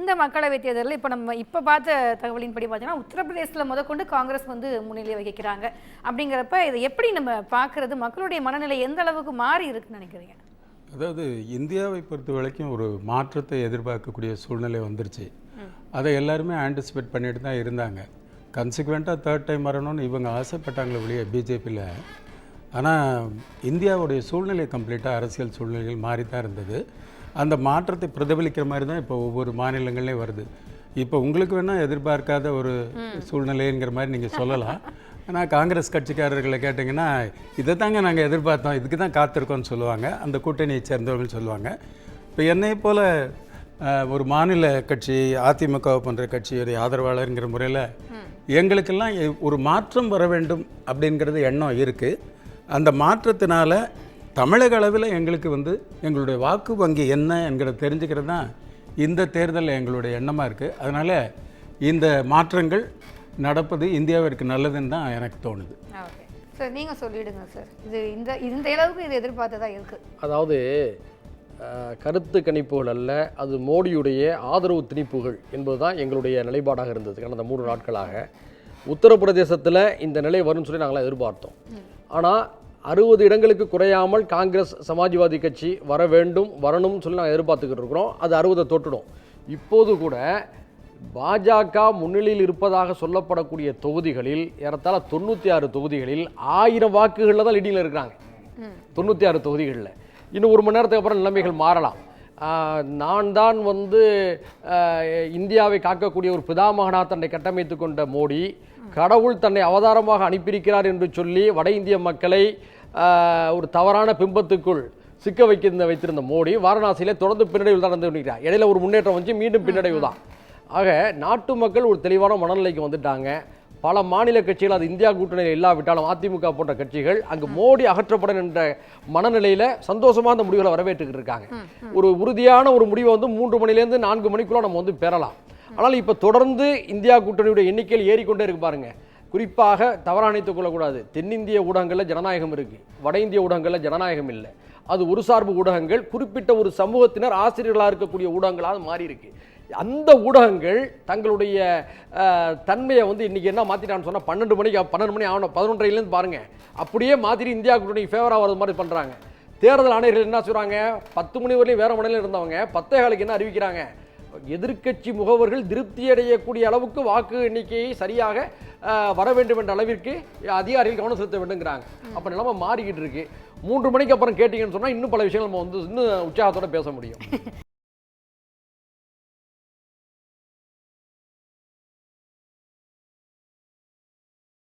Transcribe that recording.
இந்த மக்களவைத் தேர்தலில் இப்போ நம்ம இப்போ பார்த்த தகவலின்படி பார்த்தீங்கன்னா உத்தரப்பிரதேசத்தில் முதற்கொண்டு காங்கிரஸ் வந்து முன்னிலை வகிக்கிறாங்க. அப்படிங்கிறப்ப இதை எப்படி நம்ம பார்க்கறது, மக்களுடைய மனநிலை எந்த அளவுக்கு மாறி இருக்குன்னு நினைக்கிறீங்க? அதாவது இந்தியாவை பொறுத்த வரைக்கும் ஒரு மாற்றத்தை எதிர்பார்க்கக்கூடிய சூழ்நிலை வந்துருச்சு. அதை எல்லாருமே ஆன்டிசிபேட் பண்ணிட்டு தான் இருந்தாங்க. கன்சிக்வெண்ட்டாக தேர்ட் டைம் வரணும்னு இவங்க ஆசைப்பட்டாங்களே ஒழிய பிஜேபியில். ஆனால் இந்தியாவுடைய சூழ்நிலை கம்ப்ளீட்டாக அரசியல் சூழ்நிலைகள் மாறி தான் இருந்தது. அந்த மாற்றத்தை பிரதிபலிக்கிற மாதிரி தான் இப்போ ஒவ்வொரு மாநிலங்கள்லேயும் வருது. இப்போ உங்களுக்கு வேணால் எதிர்பார்க்காத ஒரு சூழ்நிலைங்கிற மாதிரி நீங்கள் சொல்லலாம். ஆனால் காங்கிரஸ் கட்சிக்காரர்களை கேட்டிங்கன்னா இதை தாங்க நாங்கள் எதிர்பார்த்தோம், இதுக்கு தான் காத்திருக்கோம்னு சொல்லுவாங்க. அந்த கூட்டணியை சேர்ந்தவர்கள் சொல்லுவாங்க. இப்போ என்னை போல் ஒரு மாநில கட்சி அதிமுக போன்ற கட்சியுடைய ஆதரவாளருங்கிற முறையில் எங்களுக்கெல்லாம் ஒரு மாற்றம் வர வேண்டும் அப்படிங்கிறது எண்ணம் இருக்குது. அந்த மாற்றத்தினால தமிழக அளவில் எங்களுக்கு எங்களுடைய வாக்கு வங்கி என்ன என்கிறத தெரிஞ்சுக்கிறது தான் இந்த தேர்தலில் எங்களுடைய எண்ணமாக இருக்குது. அதனால் இந்த மாற்றங்கள் நடப்பது இந்தியாவிற்கு நல்லதுன்னு தான் எனக்கு தோணுது. ஓகே சார், நீங்கள் சொல்லிவிடுங்க சார். இது இந்த அளவுக்கு இது எதிர்பார்த்ததா இருக்குது? அதாவது கருத்து கணிப்புகள் அல்ல, அது மோடியுடைய ஆதரவு திணிப்புகள் என்பது தான் எங்களுடைய நிலைப்பாடாக இருந்தது. கடந்த 3 நாட்களாக உத்தரப்பிரதேசத்தில் இந்த நிலை வரும்னு சொல்லி நாங்களாம் எதிர்பார்த்தோம். ஆனால் 60 இடங்களுக்கு குறையாமல் காங்கிரஸ் சமாஜ்வாதி கட்சி வர வேண்டும், வரணும்னு சொல்லி நாங்கள் எதிர்பார்த்துக்கிட்டு இருக்கிறோம். அது 60 தொட்டுடும். இப்போது கூட பாஜக முன்னிலையில் இருப்பதாக சொல்லப்படக்கூடிய தொகுதிகளில் ஏறத்தாழ 96 தொகுதிகளில் 1000 வாக்குகளில் தான் லீடிங்கில் இருக்கிறாங்க. 96 தொகுதிகளில். இன்னும் 1 மணி நேரத்துக்கு அப்புறம் நிலைமைகள் மாறலாம். நான் தான் இந்தியாவை காக்கக்கூடிய ஒரு பிதாமகனாக தன்னை கட்டமைத்து கொண்ட மோடி, கடவுள் தன்னை அவதாரமாக அனுப்பியிருக்கிறார் என்று சொல்லி வட இந்திய மக்களை ஒரு தவறான பிம்பத்துக்குள் சிக்க வைத்திருந்த மோடி வாரணாசியிலே தொடர்ந்து பின்னடைவு தான் நடந்து கொண்டிருக்கிறார். இடையில ஒரு முன்னேற்றம் வந்து மீண்டும் பின்னடைவு தான். ஆக நாட்டு மக்கள் ஒரு தெளிவான மனநிலைக்கு வந்துட்டாங்க. பல மாநில கட்சிகள், அது இந்தியா கூட்டணியில் இல்லாவிட்டாலும் அதிமுக போன்ற கட்சிகள் அங்கு மோடி அகற்றப்படும் என்ற மனநிலையில் சந்தோஷமாக அந்த முடிவுகளை வரவேற்றுக்கிட்டு இருக்காங்க. ஒரு உறுதியான ஒரு முடிவை 3 மணிலேருந்து 4 மணிக்குள்ள நம்ம பெறலாம். ஆனால் இப்போ தொடர்ந்து இந்தியா கூட்டணியுடைய எண்ணிக்கையில் ஏறிக்கொண்டே இருக்கு பாருங்க. குறிப்பாக தவறாக நினைத்துக் கொள்ளக்கூடாது. தென்னிந்திய ஊடகங்களில் ஜனநாயகம் இருக்குது, வட இந்திய ஊடகங்களில் ஜனநாயகம் இல்லை. அது ஒரு சார்பு ஊடகங்கள், குறிப்பிட்ட ஒரு சமூகத்தினர் ஆசிரியர்களாக இருக்கக்கூடிய ஊடகங்களாக மாறி இருக்கு. அந்த ஊடகங்கள் தங்களுடைய தன்மையை இன்னைக்கு என்ன மாற்றிட்டான்னு சொன்னால் 12 மணி ஆகணும், 11:30 பாருங்க, அப்படியே மாற்றிட்டு இந்தியா கூட்டணி ஃபேவராக வர்றது மாதிரி பண்ணுறாங்க. தேர்தல் ஆணையர்கள் என்ன சொல்கிறாங்க, 10 மணி வரையும் வேறு மணியில் இருந்தவங்க 10:15 என்ன அறிவிக்கிறாங்க, எதிர்க்கட்சி முகவர்கள் திருப்தி அடையக்கூடிய அளவுக்கு வாக்கு எண்ணிக்கையை சரியாக வர வேண்டும் என்ற அளவிற்கு அதிகாரிகள் கவனம் செலுத்த வேண்டுங்கிறாங்க. அப்போ நிலைமை மாறிக்கிட்டு இருக்கு. 3 மணிக்கு அப்புறம் கேட்டீங்கன்னு சொன்னால் இன்னும் பல விஷயங்கள் நம்ம இன்னும் உற்சாகத்தோட பேச முடியும்.